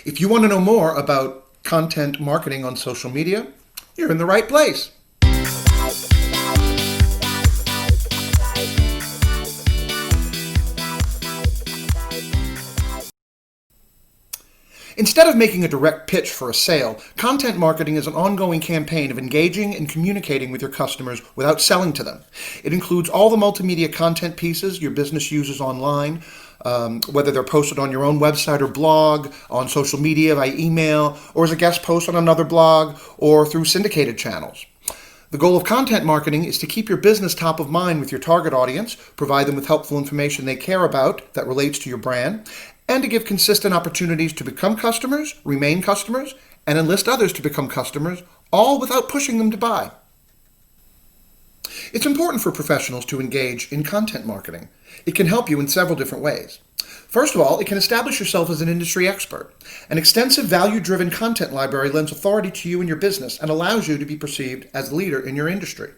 If you want to know more about content marketing on social media, you're in the right place. Instead of making a direct pitch for a sale, content marketing is an ongoing campaign of engaging and communicating with your customers without selling to them. It includes all the multimedia content pieces your business uses online, whether they're posted on your own website or blog, on social media, by email, or as a guest post on another blog, or through syndicated channels. The goal of content marketing is to keep your business top of mind with your target audience, provide them with helpful information they care about that relates to your brand, and to give consistent opportunities to become customers, remain customers, and enlist others to become customers, all without pushing them to buy. It's important for professionals to engage in content marketing. It can help you in several different ways. First of all, it can establish yourself as an industry expert. An extensive value-driven content library lends authority to you and your business and allows you to be perceived as a leader in your industry.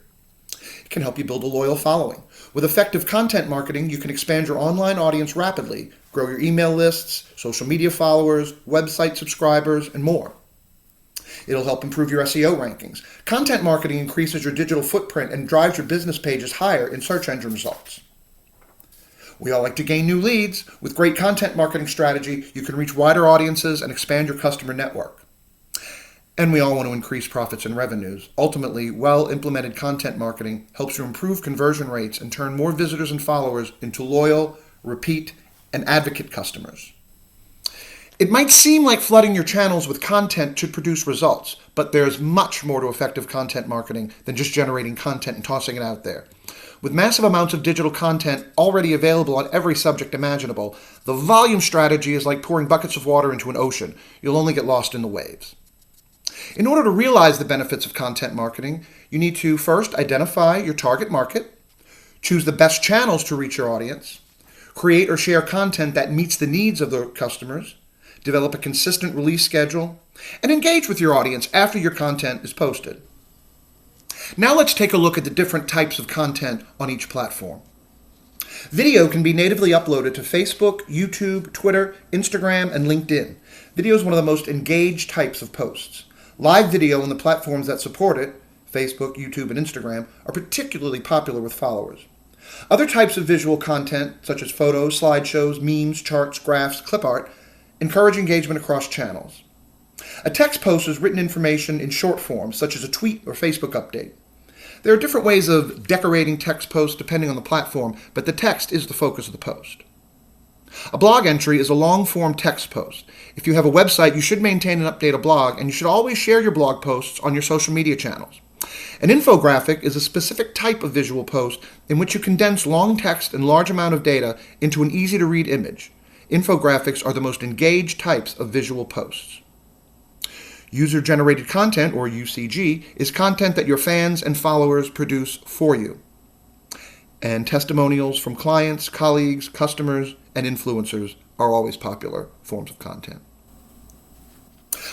It can help you build a loyal following. With effective content marketing, you can expand your online audience rapidly, grow your email lists, social media followers, website subscribers, and more. It'll help improve your SEO rankings. Content marketing increases your digital footprint and drives your business pages higher in search engine results. We all like to gain new leads. With great content marketing strategy, you can reach wider audiences and expand your customer network. And we all want to increase profits and revenues. Ultimately, well-implemented content marketing helps you improve conversion rates and turn more visitors and followers into loyal, repeat, and advocate customers. It might seem like flooding your channels with content should produce results, but there's much more to effective content marketing than just generating content and tossing it out there. With massive amounts of digital content already available on every subject imaginable, the volume strategy is like pouring buckets of water into an ocean. You'll only get lost in the waves. In order to realize the benefits of content marketing, you need to first identify your target market, choose the best channels to reach your audience, create or share content that meets the needs of the customers, develop a consistent release schedule, and engage with your audience after your content is posted. Now let's take a look at the different types of content on each platform. Video can be natively uploaded to Facebook, YouTube, Twitter, Instagram, and LinkedIn. Video is one of the most engaged types of posts. Live video on the platforms that support it, Facebook, YouTube, and Instagram, are particularly popular with followers. Other types of visual content, such as photos, slideshows, memes, charts, graphs, clip art, encourage engagement across channels. A text post is written information in short form, such as a tweet or Facebook update. There are different ways of decorating text posts depending on the platform, but the text is the focus of the post. A blog entry is a long-form text post. If you have a website, you should maintain and update a blog, and you should always share your blog posts on your social media channels. An infographic is a specific type of visual post in which you condense long text and large amount of data into an easy-to-read image. Infographics are the most engaged types of visual posts. User-generated content, or UCG, is content that your fans and followers produce for you. And testimonials from clients, colleagues, customers, and influencers are always popular forms of content.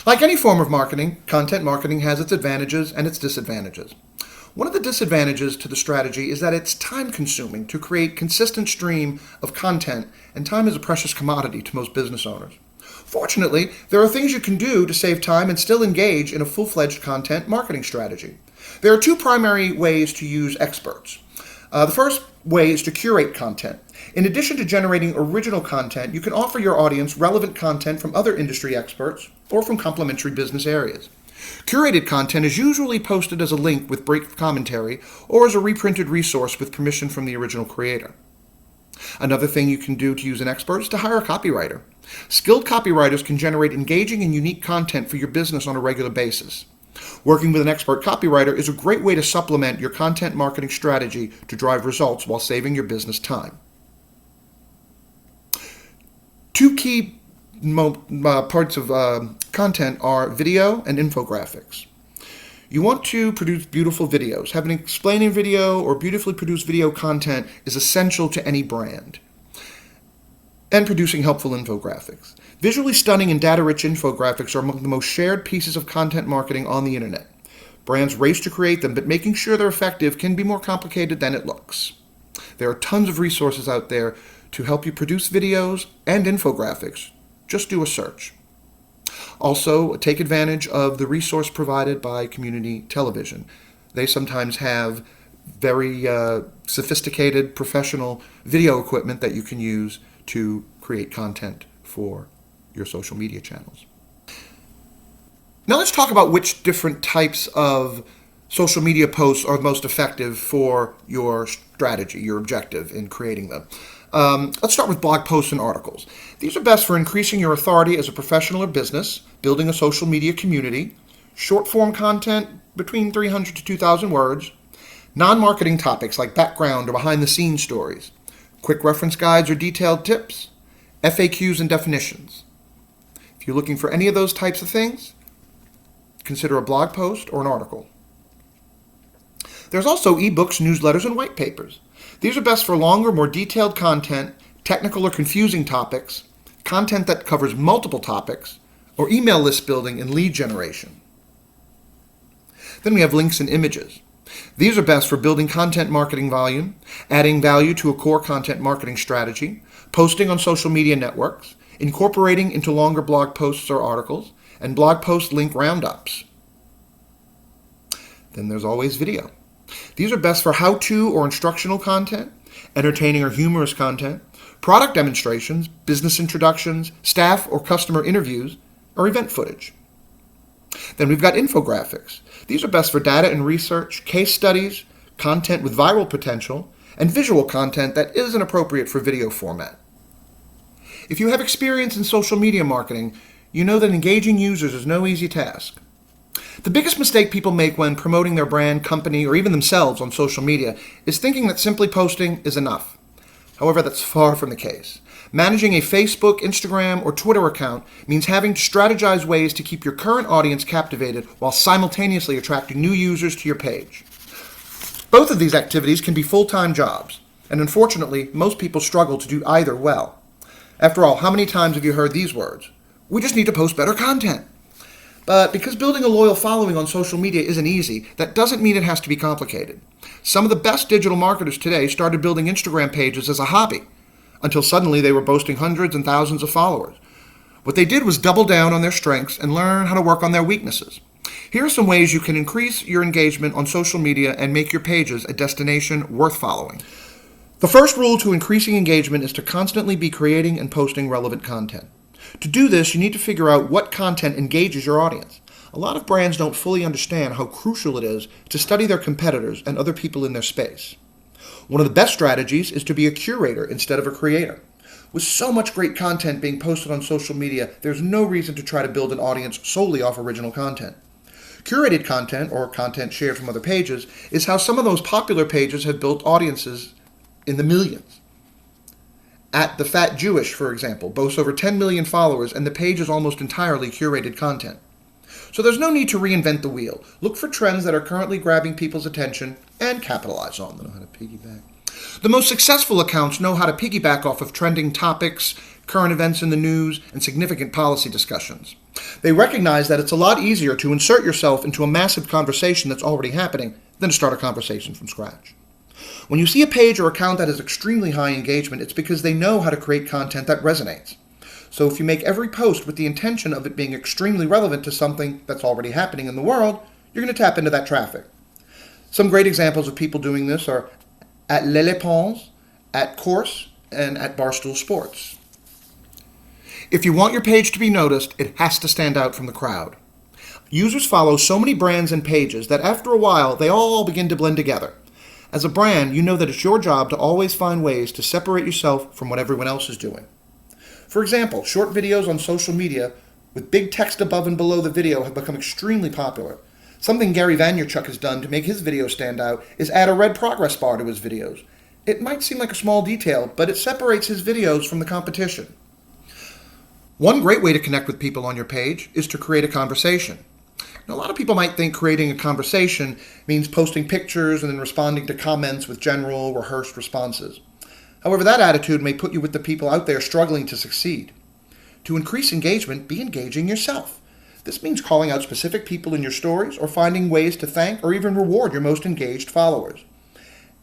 Like any form of marketing, content marketing has its advantages and its disadvantages. One of the disadvantages to the strategy is that it's time-consuming to create consistent stream of content, and time is a precious commodity to most business owners. Fortunately, there are things you can do to save time and still engage in a full-fledged content marketing strategy. There are two primary ways to use experts. The first way is to curate content. In addition to generating original content, you can offer your audience relevant content from other industry experts or from complementary business areas. Curated content is usually posted as a link with brief commentary or as a reprinted resource with permission from the original creator. Another thing you can do to use an expert is to hire a copywriter. Skilled copywriters can generate engaging and unique content for your business on a regular basis. Working with an expert copywriter is a great way to supplement your content marketing strategy to drive results while saving your business time. Two key parts of content are video and infographics. You want to produce beautiful videos. Having an explaining video or beautifully produced video content is essential to any brand. And producing helpful infographics. Visually stunning and data-rich infographics are among the most shared pieces of content marketing on the internet. Brands race to create them, but making sure they're effective can be more complicated than it looks. There are tons of resources out there to help you produce videos and infographics. Just do a search. Also, take advantage of the resource provided by community television. They sometimes have very sophisticated professional video equipment that you can use to create content for your social media channels. Now let's talk about which different types of social media posts are most effective for your strategy, your objective in creating them. Let's start with blog posts and articles. These are best for increasing your authority as a professional or business, building a social media community, short-form content between 300 to 2,000 words, non-marketing topics like background or behind-the-scenes stories, quick reference guides or detailed tips, FAQs and definitions. If you're looking for any of those types of things, consider a blog post or an article. There's also ebooks, newsletters, and white papers. These are best for longer, more detailed content, technical or confusing topics, content that covers multiple topics, or email list building and lead generation. Then we have links and images. These are best for building content marketing volume, adding value to a core content marketing strategy, posting on social media networks, incorporating into longer blog posts or articles, and blog post link roundups. Then there's always video. These are best for how-to or instructional content, entertaining or humorous content, product demonstrations, business introductions, staff or customer interviews, or event footage. Then we've got infographics. These are best for data and research, case studies, content with viral potential, and visual content that isn't appropriate for video format. If you have experience in social media marketing, you know that engaging users is no easy task. The biggest mistake people make when promoting their brand, company, or even themselves on social media is thinking that simply posting is enough. However, that's far from the case. Managing a Facebook, Instagram, or Twitter account means having to strategize ways to keep your current audience captivated while simultaneously attracting new users to your page. Both of these activities can be full-time jobs, and unfortunately, most people struggle to do either well. After all, how many times have you heard these words? We just need to post better content. But because building a loyal following on social media isn't easy, that doesn't mean it has to be complicated. Some of the best digital marketers today started building Instagram pages as a hobby, until suddenly they were boasting hundreds and thousands of followers. What they did was double down on their strengths and learn how to work on their weaknesses. Here are some ways you can increase your engagement on social media and make your pages a destination worth following. The first rule to increasing engagement is to constantly be creating and posting relevant content. To do this, you need to figure out what content engages your audience. A lot of brands don't fully understand how crucial it is to study their competitors and other people in their space. One of the best strategies is to be a curator instead of a creator. With so much great content being posted on social media, there's no reason to try to build an audience solely off original content. Curated content, or content shared from other pages, is how some of those popular pages have built audiences in the millions. At The Fat Jewish, for example, boasts over 10 million followers, and the page is almost entirely curated content. So there's no need to reinvent the wheel. Look for trends that are currently grabbing people's attention and capitalize on them. Know how to piggyback. The most successful accounts know how to piggyback off of trending topics, current events in the news, and significant policy discussions. They recognize that it's a lot easier to insert yourself into a massive conversation that's already happening than to start a conversation from scratch. When you see a page or account that has extremely high engagement, it's because they know how to create content that resonates. So if you make every post with the intention of it being extremely relevant to something that's already happening in the world, you're going to tap into that traffic. Some great examples of people doing this are at Les Pons, at Course, and at Barstool Sports. If you want your page to be noticed, it has to stand out from the crowd. Users follow so many brands and pages that after a while, they all begin to blend together. As a brand, you know that it's your job to always find ways to separate yourself from what everyone else is doing. For example, short videos on social media with big text above and below the video have become extremely popular. Something Gary Vaynerchuk has done to make his videos stand out is add a red progress bar to his videos. It might seem like a small detail, but it separates his videos from the competition. One great way to connect with people on your page is to create a conversation. Now, a lot of people might think creating a conversation means posting pictures and then responding to comments with general, rehearsed responses. However, that attitude may put you with the people out there struggling to succeed. To increase engagement, be engaging yourself. This means calling out specific people in your stories or finding ways to thank or even reward your most engaged followers.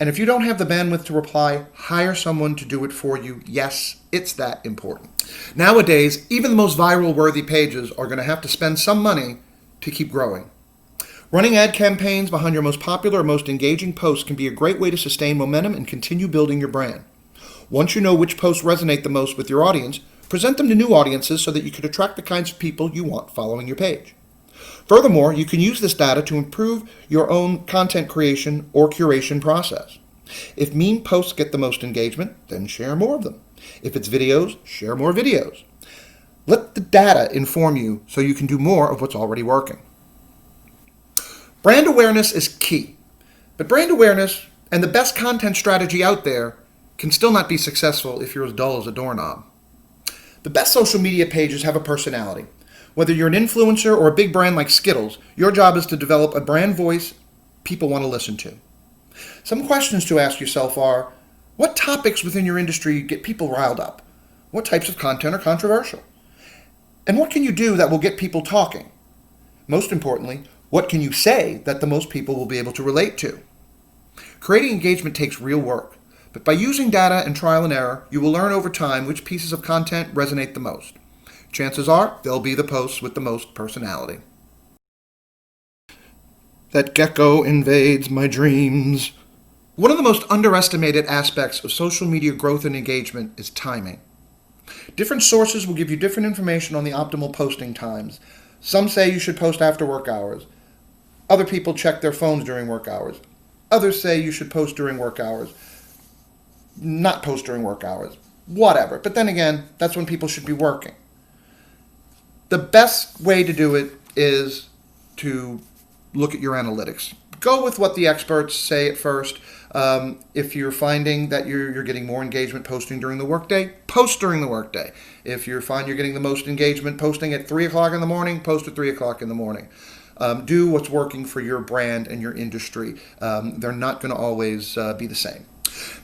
And if you don't have the bandwidth to reply, hire someone to do it for you. Yes, it's that important. Nowadays, even the most viral worthy pages are going to have to spend some money to keep growing. Running ad campaigns behind your most popular or most engaging posts can be a great way to sustain momentum and continue building your brand. Once you know which posts resonate the most with your audience, present them to new audiences so that you can attract the kinds of people you want following your page. Furthermore, you can use this data to improve your own content creation or curation process. If meme posts get the most engagement, then share more of them. If it's videos, share more videos. Let the data inform you so you can do more of what's already working. Brand awareness is key, but brand awareness and the best content strategy out there can still not be successful if you're as dull as a doorknob. The best social media pages have a personality. Whether you're an influencer or a big brand like Skittles, your job is to develop a brand voice people want to listen to. Some questions to ask yourself are, what topics within your industry get people riled up? What types of content are controversial? And what can you do that will get people talking? Most importantly, what can you say that the most people will be able to relate to? Creating engagement takes real work, but by using data and trial and error, you will learn over time which pieces of content resonate the most. Chances are, they'll be the posts with the most personality. That gecko invades my dreams. One of the most underestimated aspects of social media growth and engagement is timing. Different sources will give you different information on the optimal posting times. Some say you should post after work hours. Other people check their phones during work hours. Others say you should post during work hours. Not post during work hours. Whatever. But then again, that's when people should be working. The best way to do it is to look at your analytics. Go with what the experts say at first. If you're finding that you're getting more engagement posting during the workday, post during the workday. If you find you're getting the most engagement posting at 3 o'clock in the morning, post at 3 o'clock in the morning. Do what's working for your brand and your industry. They're not going to always be the same.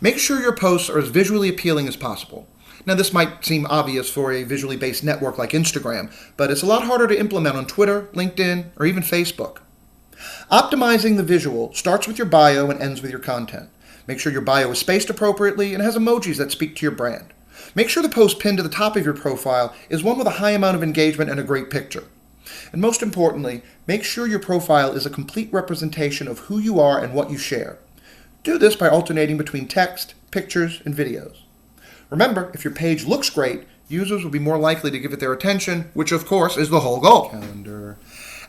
Make sure your posts are as visually appealing as possible. Now, this might seem obvious for a visually based network like Instagram, but it's a lot harder to implement on Twitter, LinkedIn, or even Facebook. Optimizing the visual starts with your bio and ends with your content. Make sure your bio is spaced appropriately and has emojis that speak to your brand. Make sure the post pinned to the top of your profile is one with a high amount of engagement and a great picture. And most importantly, make sure your profile is a complete representation of who you are and what you share. Do this by alternating between text, pictures, and videos. Remember, if your page looks great, users will be more likely to give it their attention, which of course is the whole goal. Calendar.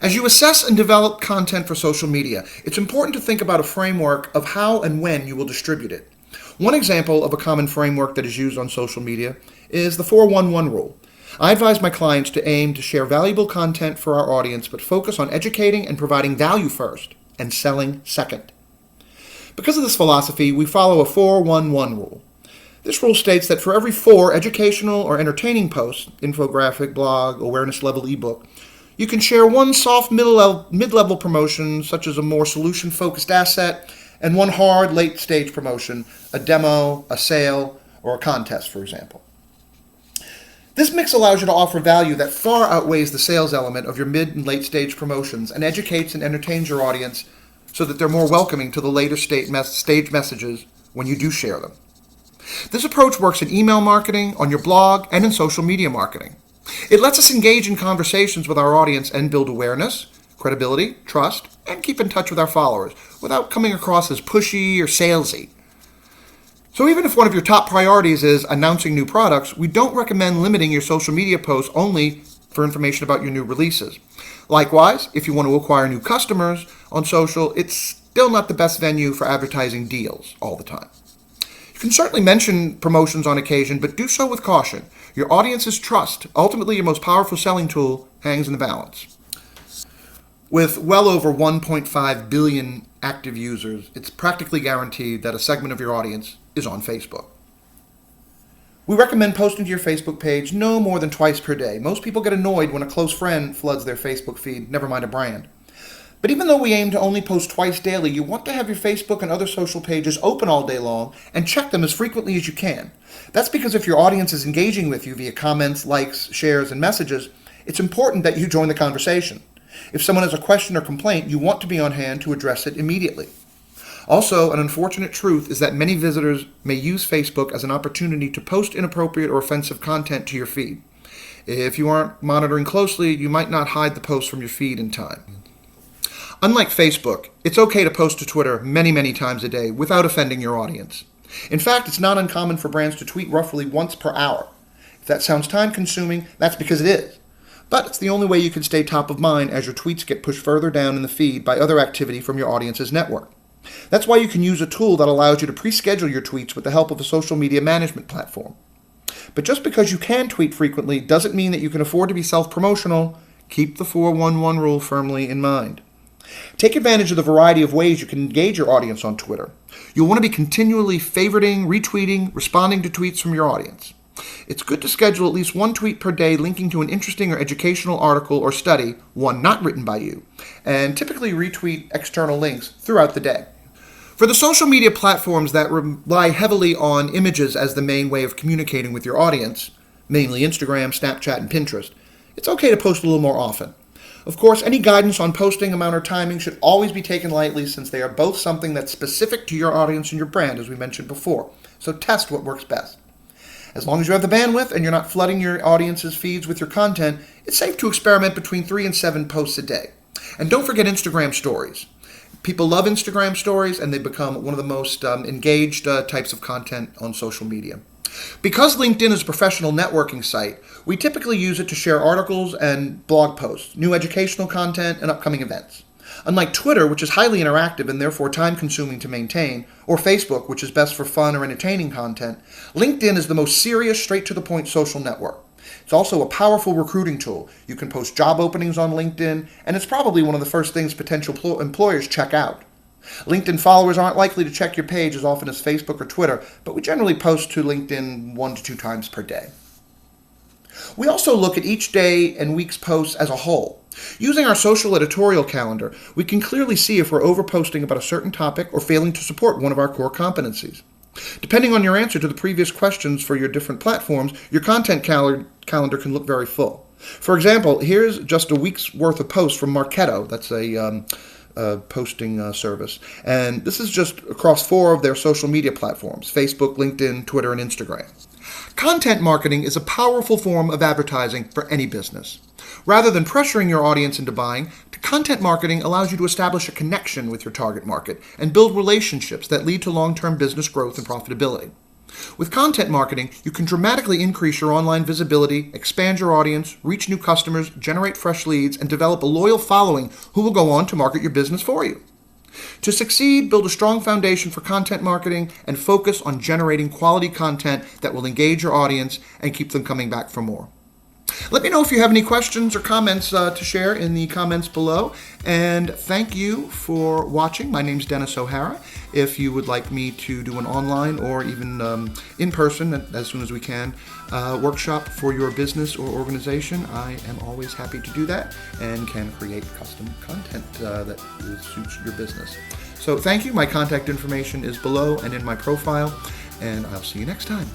As you assess and develop content for social media, it's important to think about a framework of how and when you will distribute it. One example of a common framework that is used on social media is the 4-1-1 rule. I advise my clients to aim to share valuable content for our audience, but focus on educating and providing value first and selling second. Because of this philosophy, we follow a 4-1-1 rule. This rule states that for every 4 educational or entertaining posts, infographic, blog, awareness level ebook, you can share 1 soft mid-level promotion, such as a more solution-focused asset, and 1 hard late-stage promotion, a demo, a sale, or a contest, for example. This mix allows you to offer value that far outweighs the sales element of your mid and late-stage promotions and educates and entertains your audience so that they're more welcoming to the later stage messages when you do share them. This approach works in email marketing, on your blog, and in social media marketing. It lets us engage in conversations with our audience and build awareness, credibility, trust, and keep in touch with our followers without coming across as pushy or salesy. So even if one of your top priorities is announcing new products, we don't recommend limiting your social media posts only for information about your new releases. Likewise, if you want to acquire new customers on social, it's still not the best venue for advertising deals all the time. You can certainly mention promotions on occasion, but do so with caution. Your audience's trust, ultimately your most powerful selling tool, hangs in the balance. With well over 1.5 billion active users, it's practically guaranteed that a segment of your audience is on Facebook. We recommend posting to your Facebook page no more than twice per day. Most people get annoyed when a close friend floods their Facebook feed, never mind a brand. But even though we aim to only post twice daily, you want to have your Facebook and other social pages open all day long and check them as frequently as you can. That's because if your audience is engaging with you via comments, likes, shares, and messages, it's important that you join the conversation. If someone has a question or complaint, you want to be on hand to address it immediately. Also, an unfortunate truth is that many visitors may use Facebook as an opportunity to post inappropriate or offensive content to your feed. If you aren't monitoring closely, you might not hide the post from your feed in time. Unlike Facebook, it's okay to post to Twitter many, many times a day without offending your audience. In fact, it's not uncommon for brands to tweet roughly once per hour. If that sounds time-consuming, that's because it is. But it's the only way you can stay top of mind as your tweets get pushed further down in the feed by other activity from your audience's network. That's why you can use a tool that allows you to pre-schedule your tweets with the help of a social media management platform. But just because you can tweet frequently doesn't mean that you can afford to be self-promotional. Keep the 411 rule firmly in mind. Take advantage of the variety of ways you can engage your audience on Twitter. You'll want to be continually favoriting, retweeting, responding to tweets from your audience. It's good to schedule at least one tweet per day linking to an interesting or educational article or study, one not written by you, and typically retweet external links throughout the day. For the social media platforms that rely heavily on images as the main way of communicating with your audience, mainly Instagram, Snapchat, and Pinterest, it's okay to post a little more often. Of course, any guidance on posting amount or timing should always be taken lightly since they are both something that's specific to your audience and your brand, as we mentioned before. So test what works best. As long as you have the bandwidth and you're not flooding your audience's feeds with your content, it's safe to experiment between 3 and 7 posts a day. And don't forget Instagram stories. People love Instagram stories and they become one of the most engaged types of content on social media. Because LinkedIn is a professional networking site, we typically use it to share articles and blog posts, new educational content, and upcoming events. Unlike Twitter, which is highly interactive and therefore time-consuming to maintain, or Facebook, which is best for fun or entertaining content, LinkedIn is the most serious, straight-to-the-point social network. It's also a powerful recruiting tool. You can post job openings on LinkedIn, and it's probably one of the first things potential employers check out. LinkedIn followers aren't likely to check your page as often as Facebook or Twitter, but we generally post to LinkedIn 1 to 2 times per day. We also look at each day and week's posts as a whole. Using our social editorial calendar, we can clearly see if we're overposting about a certain topic or failing to support one of our core competencies. Depending on your answer to the previous questions for your different platforms, your content calendar can look very full. For example, here's just a week's worth of posts from Marketo. That's a posting service. And this is just across 4 of their social media platforms: Facebook, LinkedIn, Twitter, and Instagram. Content marketing is a powerful form of advertising for any business. Rather than pressuring your audience into buying, content marketing allows you to establish a connection with your target market and build relationships that lead to long-term business growth and profitability. With content marketing, you can dramatically increase your online visibility, expand your audience, reach new customers, generate fresh leads, and develop a loyal following who will go on to market your business for you. To succeed, build a strong foundation for content marketing and focus on generating quality content that will engage your audience and keep them coming back for more. Let me know if you have any questions or comments to share in the comments below. And thank you for watching. My name's Dennis O'Hara. If you would like me to do an online or even in person, as soon as we can, workshop for your business or organization, I am always happy to do that and can create custom content that suits your business. So thank you. My contact information is below and in my profile, and I'll see you next time.